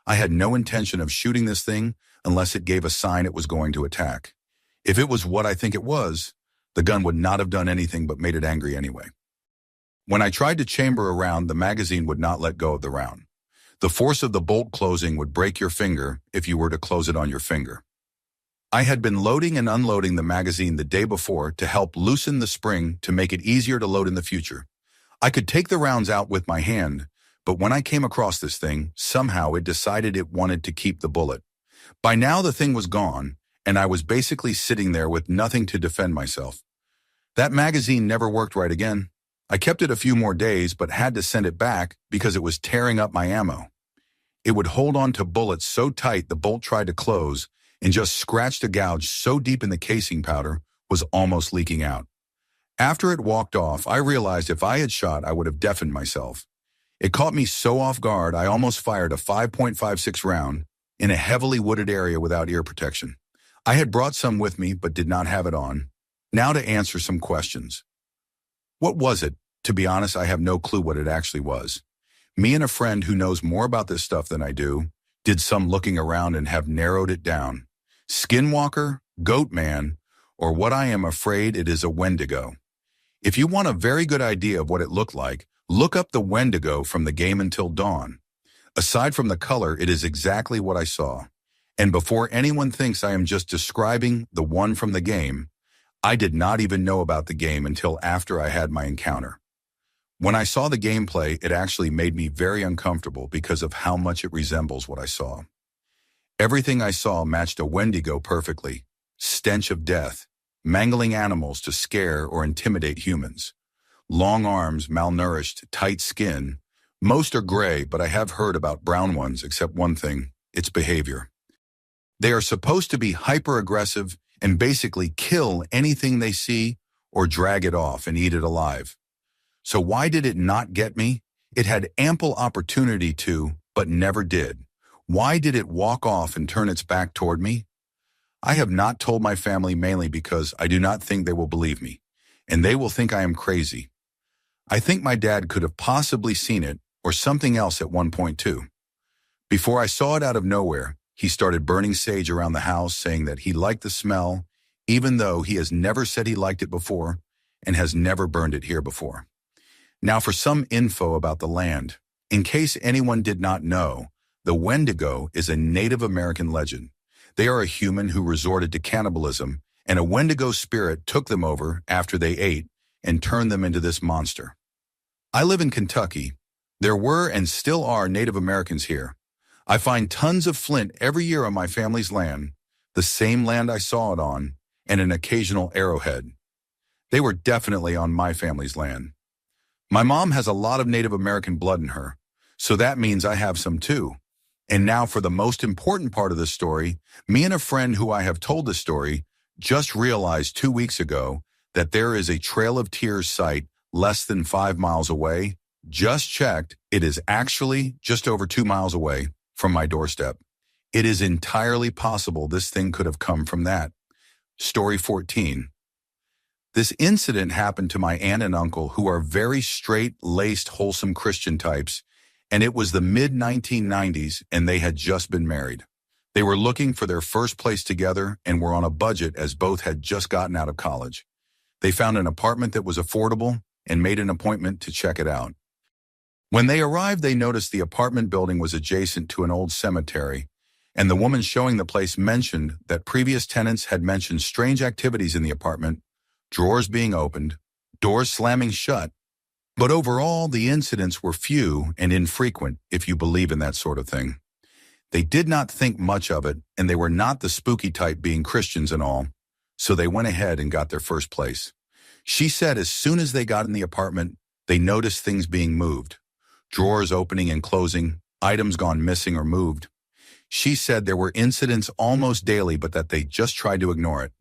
I had no intention of shooting this thing unless it gave a sign it was going to attack. If it was what I think it was, the gun would not have done anything but made it angry anyway. When I tried to chamber around, the magazine would not let go of the round. The force of the bolt closing would break your finger if you were to close it on your finger. I had been loading and unloading the magazine the day before to help loosen the spring to make it easier to load in the future. I could take the rounds out with my hand, but when I came across this thing, somehow it decided it wanted to keep the bullet. By now the thing was gone, and I was basically sitting there with nothing to defend myself. That magazine never worked right again. I kept it a few more days, but had to send it back because it was tearing up my ammo. It would hold on to bullets so tight the bolt tried to close, and just scratched a gouge so deep in the casing powder was almost leaking out. After it walked off, I realized if I had shot, I would have deafened myself. It caught me so off guard, I almost fired a 5.56 round in a heavily wooded area without ear protection. I had brought some with me, but did not have it on. Now to answer some questions. What was it? To be honest, I have no clue what it actually was. Me and a friend who knows more about this stuff than I do did some looking around and have narrowed it down. Skinwalker, goat man, or what I am afraid it is, a Wendigo. If you want a very good idea of what it looked like, look up the Wendigo from the game Until Dawn. Aside from the color, it is exactly what I saw. And before anyone thinks I am just describing the one from the game, I did not even know about the game until after I had my encounter. When I saw the gameplay, it actually made me very uncomfortable because of how much it resembles what I saw. Everything I saw matched a Wendigo perfectly. Stench of death, mangling animals to scare or intimidate humans. Long arms, malnourished, tight skin. Most are gray, but I have heard about brown ones, except one thing, its behavior. They are supposed to be hyper-aggressive and basically kill anything they see or drag it off and eat it alive. So why did it not get me? It had ample opportunity to, but never did. Why did it walk off and turn its back toward me? I have not told my family mainly because I do not think they will believe me, and they will think I am crazy. I think my dad could have possibly seen it or something else at one point too. Before I saw it out of nowhere, he started burning sage around the house, saying that he liked the smell, even though he has never said he liked it before and has never burned it here before. Now for some info about the land. In case anyone did not know, the Wendigo is a Native American legend. They are a human who resorted to cannibalism, and a Wendigo spirit took them over after they ate and turned them into this monster. I live in Kentucky. There were and still are Native Americans here. I find tons of flint every year on my family's land, the same land I saw it on, and an occasional arrowhead. They were definitely on my family's land. My mom has a lot of Native American blood in her, so that means I have some too. And now for the most important part of the story, me and a friend who I have told the story just realized 2 weeks ago that there is a Trail of Tears site less than 5 miles away. Just checked, it is actually just over 2 miles away from my doorstep. It is entirely possible this thing could have come from that. Story 14. This incident happened to my aunt and uncle, who are very straight-laced, wholesome Christian types, and it was the mid-1990s and they had just been married. They were looking for their first place together and were on a budget as both had just gotten out of college. They found an apartment that was affordable and made an appointment to check it out. When they arrived, they noticed the apartment building was adjacent to an old cemetery, and the woman showing the place mentioned that previous tenants had mentioned strange activities in the apartment, drawers being opened, doors slamming shut. But overall, the incidents were few and infrequent, if you believe in that sort of thing. They did not think much of it, and they were not the spooky type, being Christians and all, so they went ahead and got their first place. She said as soon as they got in the apartment, they noticed things being moved. Drawers opening and closing, items gone missing or moved. She said there were incidents almost daily, but that they just tried to ignore it.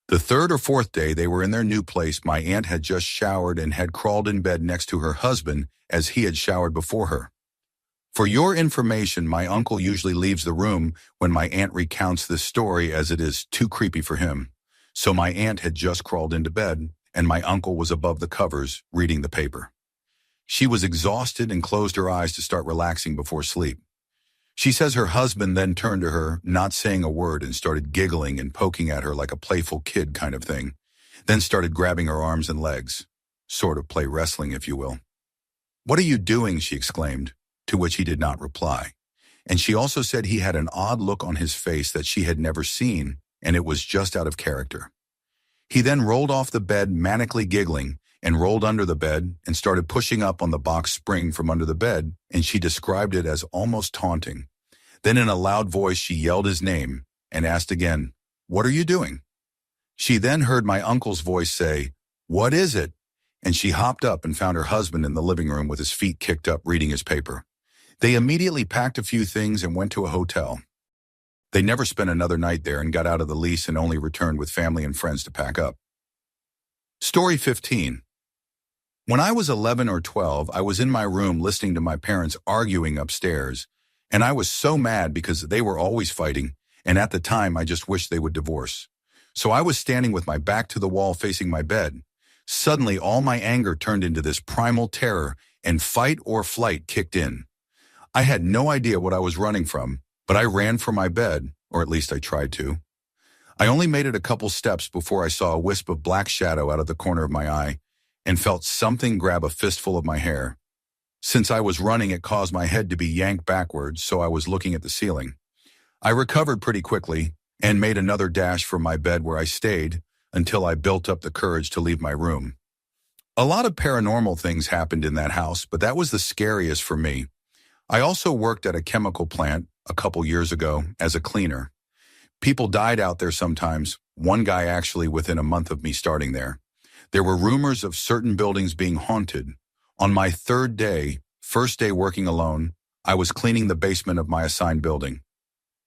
The third or fourth day they were in their new place, my aunt had just showered and had crawled in bed next to her husband as he had showered before her. For your information, my uncle usually leaves the room when my aunt recounts this story, as it is too creepy for him. So my aunt had just crawled into bed, and my uncle was above the covers reading the paper. She was exhausted and closed her eyes to start relaxing before sleep. She says her husband then turned to her, not saying a word, and started giggling and poking at her like a playful kid kind of thing, then started grabbing her arms and legs. Sort of play wrestling, if you will. "What are you doing?" she exclaimed, to which he did not reply. And she also said he had an odd look on his face that she had never seen, and it was just out of character. He then rolled off the bed, manically giggling, and rolled under the bed and started pushing up on the box spring from under the bed, and she described it as almost taunting. Then in a loud voice she yelled his name and asked again, "What are you doing?" She then heard my uncle's voice say, "What is it?" And she hopped up and found her husband in the living room with his feet kicked up reading his paper. They immediately packed a few things and went to a hotel. They never spent another night there and got out of the lease and only returned with family and friends to pack up. Story 15. When I was 11 or 12, I was in my room listening to my parents arguing upstairs, and I was so mad because they were always fighting, and at the time I just wished they would divorce. So I was standing with my back to the wall facing my bed. Suddenly all my anger turned into this primal terror, and fight or flight kicked in. I had no idea what I was running from, but I ran for my bed, or at least I tried to. I only made it a couple steps before I saw a wisp of black shadow out of the corner of my eye, and felt something grab a fistful of my hair. Since I was running, it caused my head to be yanked backwards, so I was looking at the ceiling. I recovered pretty quickly and made another dash for my bed, where I stayed until I built up the courage to leave my room. A lot of paranormal things happened in that house, but that was the scariest for me. I also worked at a chemical plant a couple years ago as a cleaner. People died out there sometimes, one guy actually within a month of me starting there. There were rumors of certain buildings being haunted. On my first day working alone, I was cleaning the basement of my assigned building.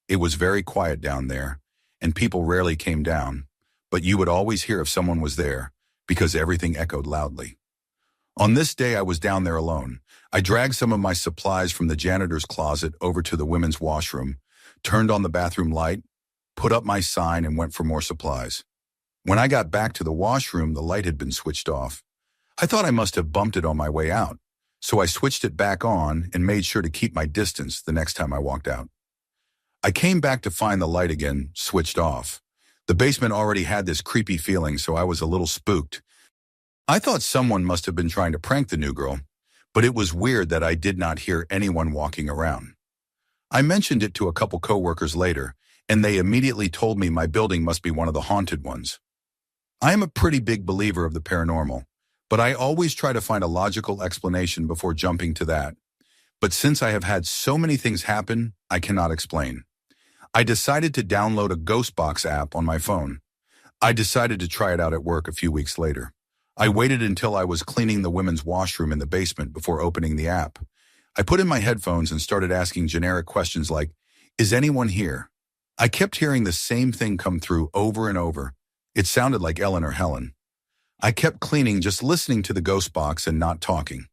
It was very quiet down there, and people rarely came down, but you would always hear if someone was there because everything echoed loudly. On this day, I was down there alone. I dragged some of my supplies from the janitor's closet over to the women's washroom, turned on the bathroom light, put up my sign, and went for more supplies. When I got back to the washroom, the light had been switched off. I thought I must have bumped it on my way out, so I switched it back on and made sure to keep my distance the next time I walked out. I came back to find the light again switched off. The basement already had this creepy feeling, so I was a little spooked. I thought someone must have been trying to prank the new girl, but it was weird that I did not hear anyone walking around. I mentioned it to a couple coworkers later, and they immediately told me my building must be one of the haunted ones. I am a pretty big believer of the paranormal, but I always try to find a logical explanation before jumping to that. But since I have had so many things happen, I cannot explain. I decided to download a ghost box app on my phone. I decided to try it out at work a few weeks later. I waited until I was cleaning the women's washroom in the basement before opening the app. I put in my headphones and started asking generic questions like, "Is anyone here?" I kept hearing the same thing come through over and over. It sounded like Ellen or Helen. I kept cleaning, just listening to the ghost box and not talking.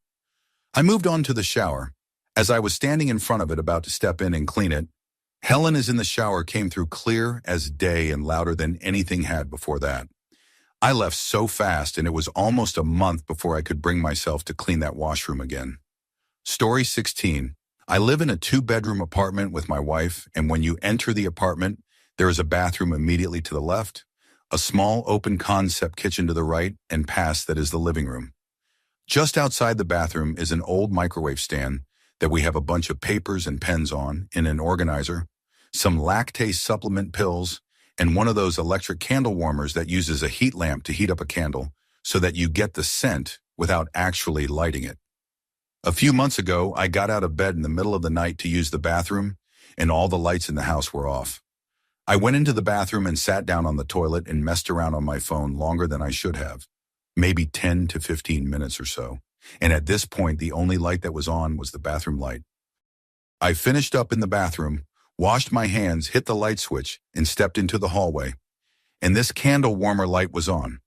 I moved on to the shower. As I was standing in front of it about to step in and clean it, "Helen is in the shower" came through clear as day and louder than anything had before that. I left so fast, and it was almost a month before I could bring myself to clean that washroom again. Story 16. I live in a 2-bedroom apartment with my wife, and when you enter the apartment, there is a bathroom immediately to the left, a small open concept kitchen to the right, and past that is the living room. Just outside the bathroom is an old microwave stand that we have a bunch of papers and pens on, in an organizer, some lactase supplement pills, and one of those electric candle warmers that uses a heat lamp to heat up a candle so that you get the scent without actually lighting it. A few months ago, I got out of bed in the middle of the night to use the bathroom, and all the lights in the house were off. I went into the bathroom and sat down on the toilet and messed around on my phone longer than I should have, maybe 10 to 15 minutes or so, and at this point, the only light that was on was the bathroom light. I finished up in the bathroom, washed my hands, hit the light switch, and stepped into the hallway, and this candle warmer light was on.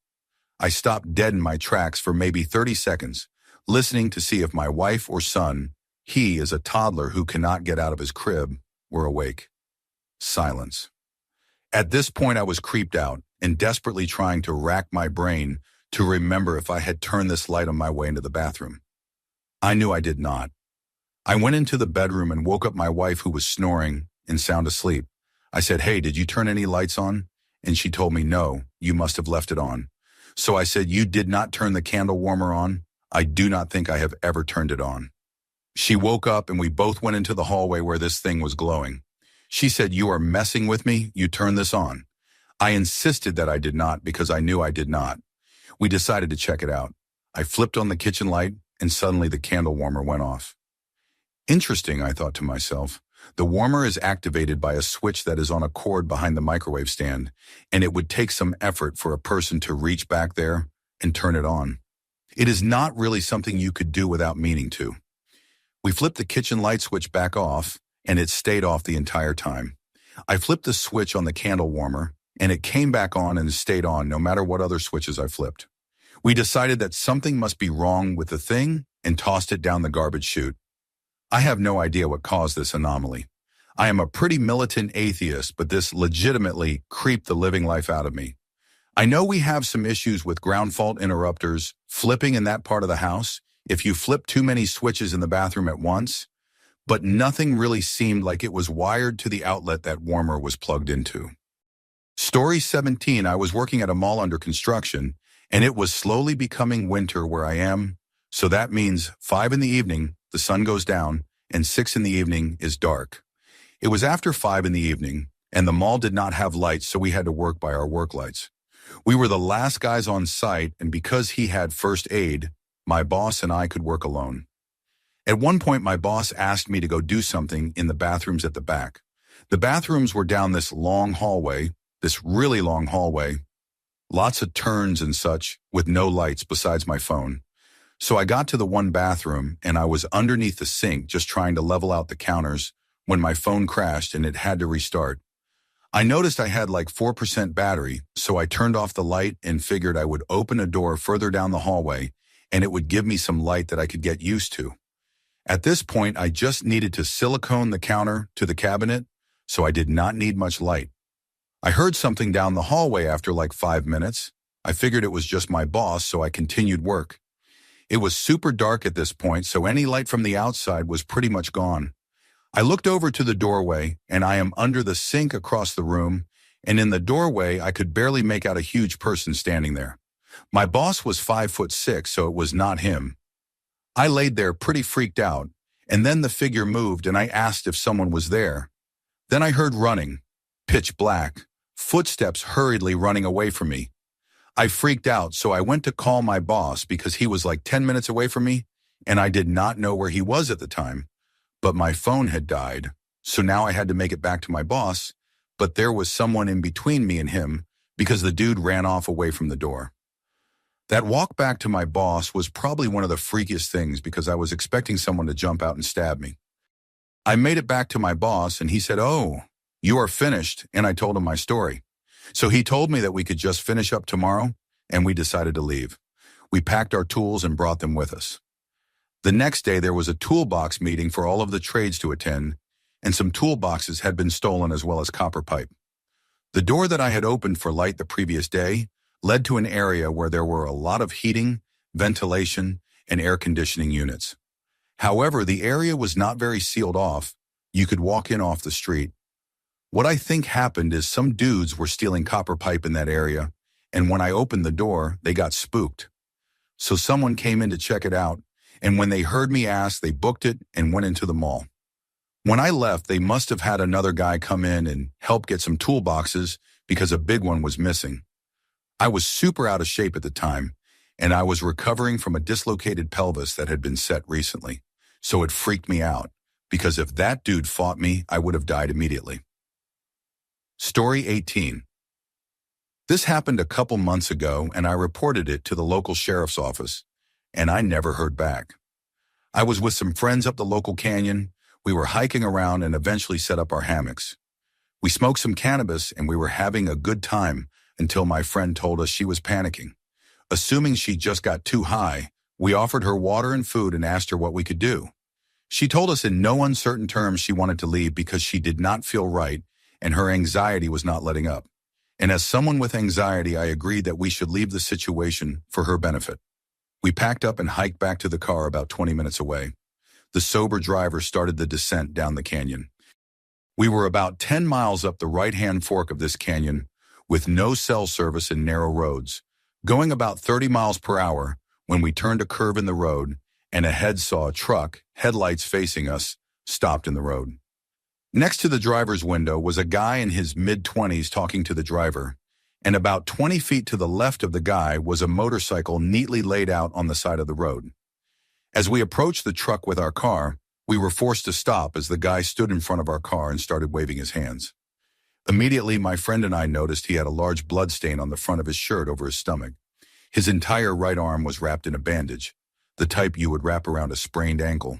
I stopped dead in my tracks for maybe 30 seconds, listening to see if my wife or son, he is a toddler who cannot get out of his crib, were awake. Silence. At this point, I was creeped out and desperately trying to rack my brain to remember if I had turned this light on my way into the bathroom. I knew I did not. I went into the bedroom and woke up my wife, who was snoring and sound asleep. I said, "Hey, did you turn any lights on?" And she told me, "No, you must have left it on." So I said, "You did not turn the candle warmer on?" "I do not think I have ever turned it on." She woke up and we both went into the hallway where this thing was glowing. She said, "You are messing with me. You turned this on." I insisted that I did not because I knew I did not. We decided to check it out. I flipped on the kitchen light and suddenly the candle warmer went off. Interesting, I thought to myself. The warmer is activated by a switch that is on a cord behind the microwave stand, and it would take some effort for a person to reach back there and turn it on. It is not really something you could do without meaning to. We flipped the kitchen light switch back off, and it stayed off the entire time. I flipped the switch on the candle warmer, and it came back on and stayed on no matter what other switches I flipped. We decided that something must be wrong with the thing and tossed it down the garbage chute. I have no idea what caused this anomaly. I am a pretty militant atheist, but this legitimately creeped the living life out of me. I know we have some issues with ground fault interrupters flipping in that part of the house if you flip too many switches in the bathroom at once, but nothing really seemed like it was wired to the outlet that warmer was plugged into. Story 17, I was working at a mall under construction, and it was slowly becoming winter where I am, so that means 5 in the evening, the sun goes down, and 6 in the evening is dark. It was after 5 in the evening, and the mall did not have lights, so we had to work by our work lights. We were the last guys on site, and because he had first aid, my boss and I could work alone. At one point, my boss asked me to go do something in the bathrooms at the back. The bathrooms were down this long hallway, this really long hallway, Lots of turns and such, with no lights besides my phone. So I got to the one bathroom and I was underneath the sink just trying to level out the counters when my phone crashed and it had to restart. I noticed I had like 4% battery, so I turned off the light and figured I would open a door further down the hallway and it would give me some light that I could get used to. At this point, I just needed to silicone the counter to the cabinet, so I did not need much light. I heard something down the hallway after like 5 minutes. I figured it was just my boss, so I continued work. It was super dark at this point, so any light from the outside was pretty much gone. I looked over to the doorway, and I am under the sink across the room, and in the doorway I could barely make out a huge person standing there. My boss was 5'6", so it was not him. I laid there pretty freaked out, and then the figure moved and I asked if someone was there. Then I heard running, pitch black, footsteps hurriedly running away from me. I freaked out, so I went to call my boss because he was like 10 minutes away from me, and I did not know where he was at the time. But my phone had died, so now I had to make it back to my boss, but there was someone in between me and him because the dude ran off away from the door. That walk back to my boss was probably one of the freakiest things because I was expecting someone to jump out and stab me. I made it back to my boss and he said, "Oh, you are finished," and I told him my story. So he told me that we could just finish up tomorrow, and we decided to leave. We packed our tools and brought them with us. The next day there was a toolbox meeting for all of the trades to attend, and some toolboxes had been stolen as well as copper pipe. The door that I had opened for light the previous day led to an area where there were a lot of heating, ventilation, and air conditioning units. However, the area was not very sealed off. You could walk in off the street. What I think happened is some dudes were stealing copper pipe in that area, and when I opened the door, they got spooked. So someone came in to check it out, and when they heard me ask, they booked it and went into the mall. When I left, they must have had another guy come in and help get some toolboxes because a big one was missing. I was super out of shape at the time, and I was recovering from a dislocated pelvis that had been set recently, so it freaked me out, because if that dude fought me, I would have died immediately. Story 18. This happened a couple months ago, and I reported it to the local sheriff's office, and I never heard back. I was with some friends up the local canyon. We were hiking around and eventually set up our hammocks. We smoked some cannabis, and we were having a good time until my friend told us she was panicking. Assuming she just got too high, we offered her water and food and asked her what we could do. She told us in no uncertain terms she wanted to leave because she did not feel right and her anxiety was not letting up. And as someone with anxiety, I agreed that we should leave the situation for her benefit. We packed up and hiked back to the car about 20 minutes away. The sober driver started the descent down the canyon. We were about 10 miles up the right-hand fork of this canyon with no cell service and narrow roads, going about 30 miles per hour when we turned a curve in the road and ahead saw a truck, headlights facing us, stopped in the road. Next to the driver's window was a guy in his mid-20s talking to the driver, and about 20 feet to the left of the guy was a motorcycle neatly laid out on the side of the road. As we approached the truck with our car, we were forced to stop as the guy stood in front of our car and started waving his hands. Immediately, my friend and I noticed he had a large blood stain on the front of his shirt over his stomach. His entire right arm was wrapped in a bandage, the type you would wrap around a sprained ankle.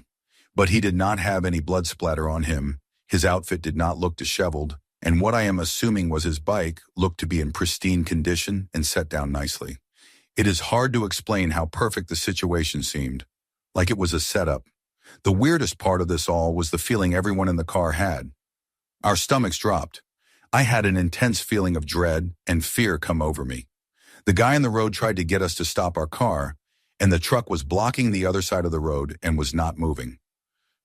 But he did not have any blood splatter on him. His outfit did not look disheveled, and what I am assuming was his bike looked to be in pristine condition and set down nicely. It is hard to explain how perfect the situation seemed, like it was a setup. The weirdest part of this all was the feeling everyone in the car had. Our stomachs dropped. I had an intense feeling of dread and fear come over me. The guy on the road tried to get us to stop our car, and the truck was blocking the other side of the road and was not moving.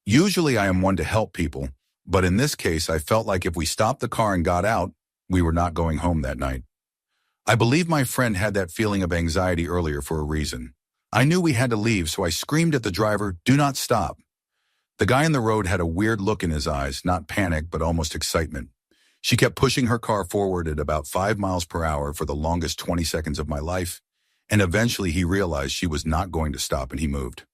Usually I am one to help people, but in this case I felt like if we stopped the car and got out, we were not going home that night. I believe my friend had that feeling of anxiety earlier for a reason. I knew we had to leave, so I screamed at the driver, "Do not stop." The guy on the road had a weird look in his eyes, not panic, but almost excitement. She kept pushing her car forward at about 5 miles per hour for the longest 20 seconds of my life, and eventually he realized she was not going to stop and he moved.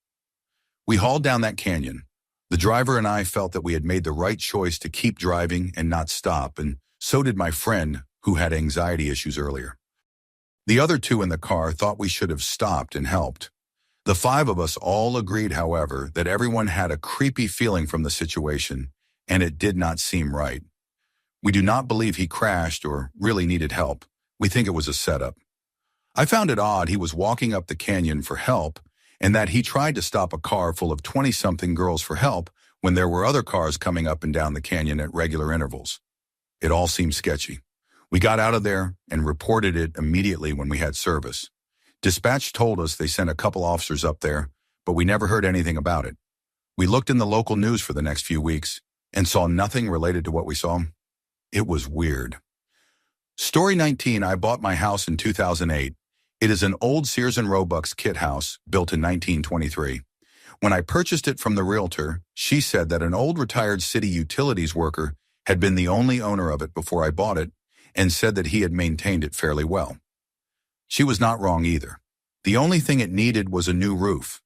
We hauled down that canyon. The driver and I felt that we had made the right choice to keep driving and not stop, and so did my friend, who had anxiety issues earlier. The other two in the car thought we should have stopped and helped. The five of us all agreed, however, that everyone had a creepy feeling from the situation, and it did not seem right. We do not believe he crashed or really needed help. We think it was a setup. I found it odd he was walking up the canyon for help, and that he tried to stop a car full of 20-something girls for help when there were other cars coming up and down the canyon at regular intervals. It all seemed sketchy. We got out of there and reported it immediately when we had service. Dispatch told us they sent a couple officers up there, but we never heard anything about it. We looked in the local news for the next few weeks and saw nothing related to what we saw. It was weird. Story 19. I bought my house in 2008. It is an old Sears and Roebuck's kit house built in 1923. When I purchased it from the realtor, she said that an old retired city utilities worker had been the only owner of it before I bought it and said that he had maintained it fairly well. She was not wrong either. The only thing it needed was a new roof.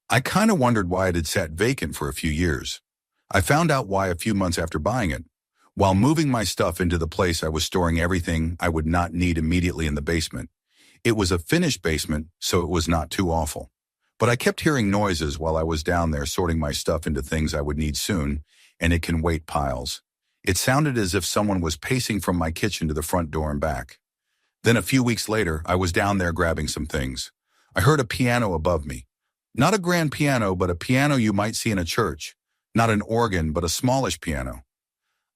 I kind of wondered why it had sat vacant for a few years. I found out why a few months after buying it. While moving my stuff into the place I was storing everything I would not need immediately in the basement. It was a finished basement, so it was not too awful. But I kept hearing noises while I was down there sorting my stuff into things I would need soon, and it can wait piles. It sounded as if someone was pacing from my kitchen to the front door and back. Then a few weeks later, I was down there grabbing some things. I heard a piano above me. Not a grand piano, but a piano you might see in a church. Not an organ, but a smallish piano.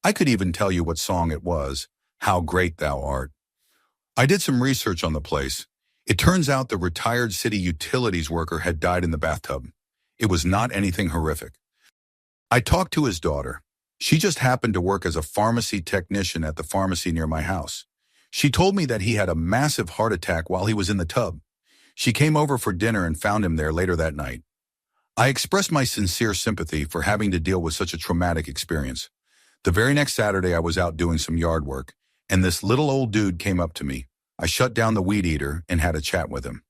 I could even tell you what song it was, How Great Thou Art. I did some research on the place. It turns out the retired city utilities worker had died in the bathtub. It was not anything horrific. I talked to his daughter. She just happened to work as a pharmacy technician at the pharmacy near my house. She told me that he had a massive heart attack while he was in the tub. She came over for dinner and found him there later that night. I expressed my sincere sympathy for having to deal with such a traumatic experience. The very next Saturday, I was out doing some yard work, and this little old dude came up to me. I shut down the weed eater and had a chat with him.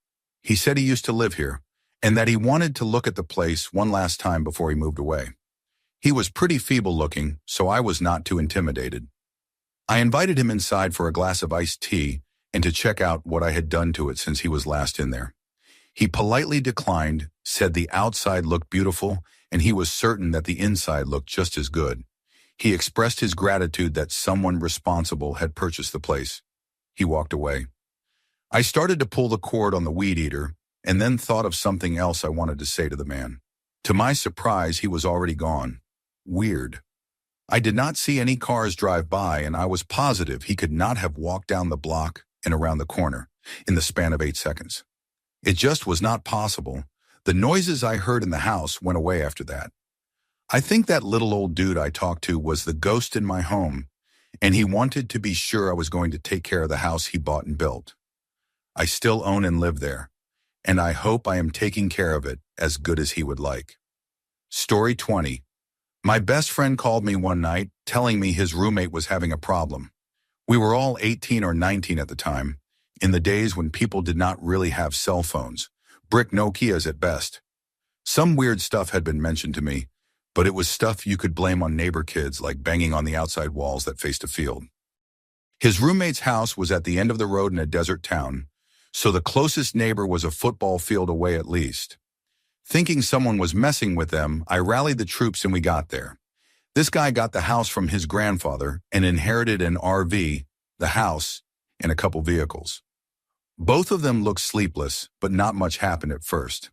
He said he used to live here, and that he wanted to look at the place one last time before he moved away. He was pretty feeble-looking, so I was not too intimidated. I invited him inside for a glass of iced tea and to check out what I had done to it since he was last in there. He politely declined, said the outside looked beautiful, and he was certain that the inside looked just as good. He expressed his gratitude that someone responsible had purchased the place. He walked away. I started to pull the cord on the weed eater and then thought of something else I wanted to say to the man. To my surprise, he was already gone. Weird. I did not see any cars drive by, and I was positive he could not have walked down the block and around the corner in the span of 8 seconds. It just was not possible. The noises I heard in the house went away after that. I think that little old dude I talked to was the ghost in my home, and he wanted to be sure I was going to take care of the house he bought and built. I still own and live there, and I hope I am taking care of it as good as he would like. Story 20. My best friend called me one night telling me his roommate was having a problem. We were all 18 or 19 at the time, in the days when people did not really have cell phones, brick Nokias at best. Some weird stuff had been mentioned to me, but it was stuff you could blame on neighbor kids, like banging on the outside walls that faced a field. His roommate's house was at the end of the road in a desert town, so the closest neighbor was a football field away at least. Thinking someone was messing with them, I rallied the troops and we got there. This guy got the house from his grandfather and inherited an RV, the house, and a couple vehicles. Both of them looked sleepless, but not much happened at first.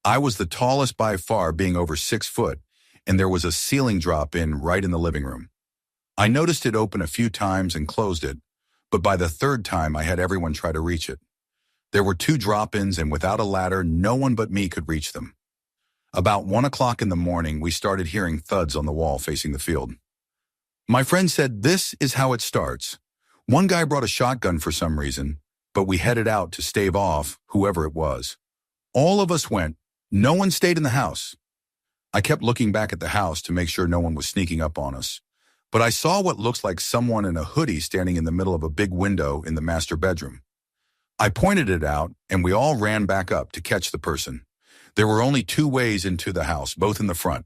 I was the tallest by far, being over 6 foot, and there was a ceiling drop-in right in the living room. I noticed it open a few times and closed it, but by the 3rd time I had everyone try to reach it. There were 2 drop-ins, and without a ladder, no one but me could reach them. About 1 o'clock in the morning, we started hearing thuds on the wall facing the field. My friend said, "This is how it starts." One guy brought a shotgun for some reason, but we headed out to stave off whoever it was. All of us went. No one stayed in the house. I kept looking back at the house to make sure no one was sneaking up on us, but I saw what looks like someone in a hoodie standing in the middle of a big window in the master bedroom. I pointed it out, and we all ran back up to catch the person. There were only 2 ways into the house, both in the front.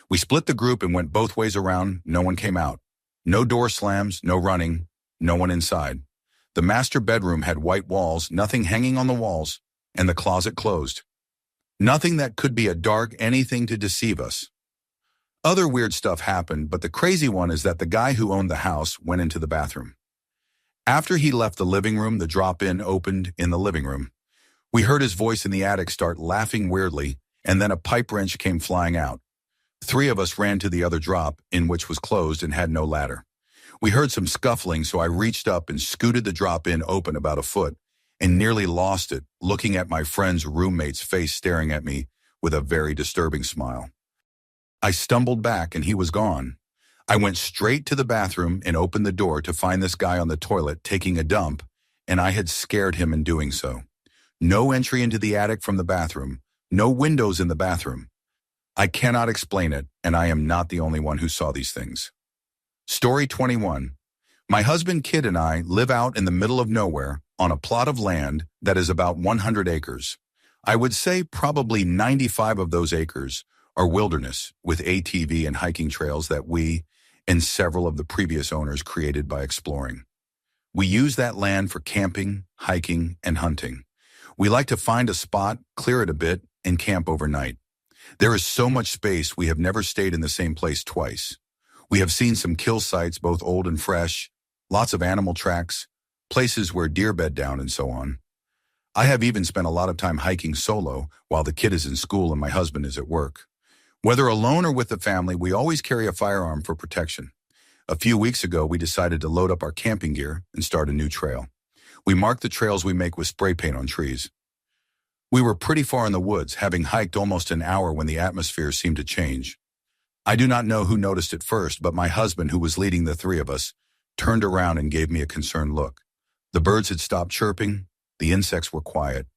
We split the group and went both ways around. No one came out. No door slams, no running, no one inside. The master bedroom had white walls, nothing hanging on the walls, and the closet closed. Nothing that could be a dark anything to deceive us. Other weird stuff happened, but the crazy one is that the guy who owned the house went into the bathroom. After he left the living room, the drop-in opened in the living room. We heard his voice in the attic start laughing weirdly, and then a pipe wrench came flying out. 3 of us ran to the other drop-in, which was closed and had no ladder. We heard some scuffling, so I reached up and scooted the drop-in open about a foot and nearly lost it, looking at my friend's roommate's face staring at me with a very disturbing smile. I stumbled back and he was gone. I went straight to the bathroom and opened the door to find this guy on the toilet taking a dump, and I had scared him in doing so. No entry into the attic from the bathroom, no windows in the bathroom. I cannot explain it, and I am not the only one who saw these things. Story 21. My husband, kid, and I live out in the middle of nowhere on a plot of land that is about 100 acres. I would say probably 95 of those acres are wilderness with ATV and hiking trails that we and several of the previous owners created by exploring. We use that land for camping, hiking, and hunting. We like to find a spot, clear it a bit, and camp overnight. There is so much space we have never stayed in the same place twice. We have seen some kill sites, both old and fresh, lots of animal tracks, places where deer bed down, and so on. I have even spent a lot of time hiking solo while the kid is in school and my husband is at work. Whether alone or with the family, we always carry a firearm for protection. A few weeks ago, we decided to load up our camping gear and start a new trail. We mark the trails we make with spray paint on trees. We were pretty far in the woods, having hiked almost an hour when the atmosphere seemed to change. I do not know who noticed it first, but my husband, who was leading the 3 of us, turned around and gave me a concerned look. The birds had stopped chirping. The insects were quiet.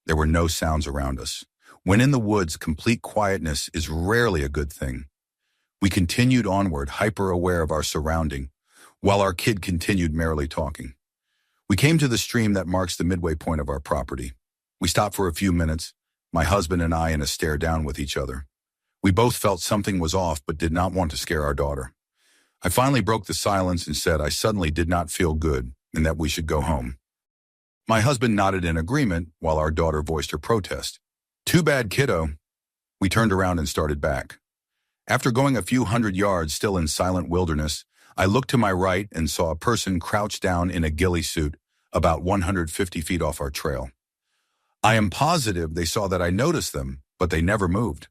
There were no sounds around us. When in the woods, complete quietness is rarely a good thing. We continued onward, hyper-aware of our surrounding, while our kid continued merrily talking. We came to the stream that marks the midway point of our property. We stopped for a few minutes, my husband and I in a stare down with each other. We both felt something was off but did not want to scare our daughter. I finally broke the silence and said I suddenly did not feel good and that we should go home. My husband nodded in agreement while our daughter voiced her protest. "Too bad, kiddo." We turned around and started back. After going a few hundred yards still in silent wilderness, I looked to my right and saw a person crouched down in a ghillie suit about 150 feet off our trail. I am positive they saw that I noticed them, but they never moved.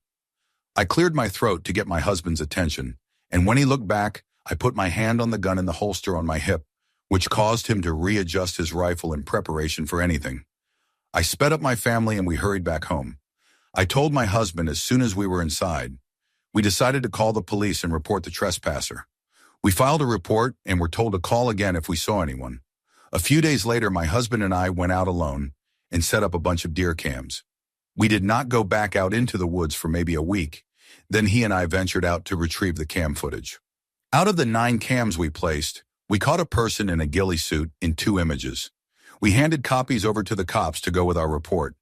I cleared my throat to get my husband's attention, and when he looked back, I put my hand on the gun in the holster on my hip, which caused him to readjust his rifle in preparation for anything. I sped up my family and we hurried back home. I told my husband as soon as we were inside. We decided to call the police and report the trespasser. We filed a report and were told to call again if we saw anyone. A few days later, my husband and I went out alone and set up a bunch of deer cams. We did not go back out into the woods for maybe a week. Then he and I ventured out to retrieve the cam footage. Out of the 9 cams we placed, we caught a person in a ghillie suit in 2 images. We handed copies over to the cops to go with our report.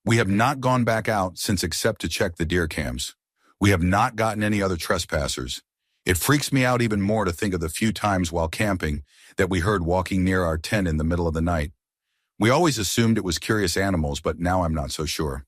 We have not gone back out since except to check the deer cams. We have not gotten any other trespassers. It freaks me out even more to think of the few times while camping that we heard walking near our tent in the middle of the night. We always assumed it was curious animals, but now I'm not so sure.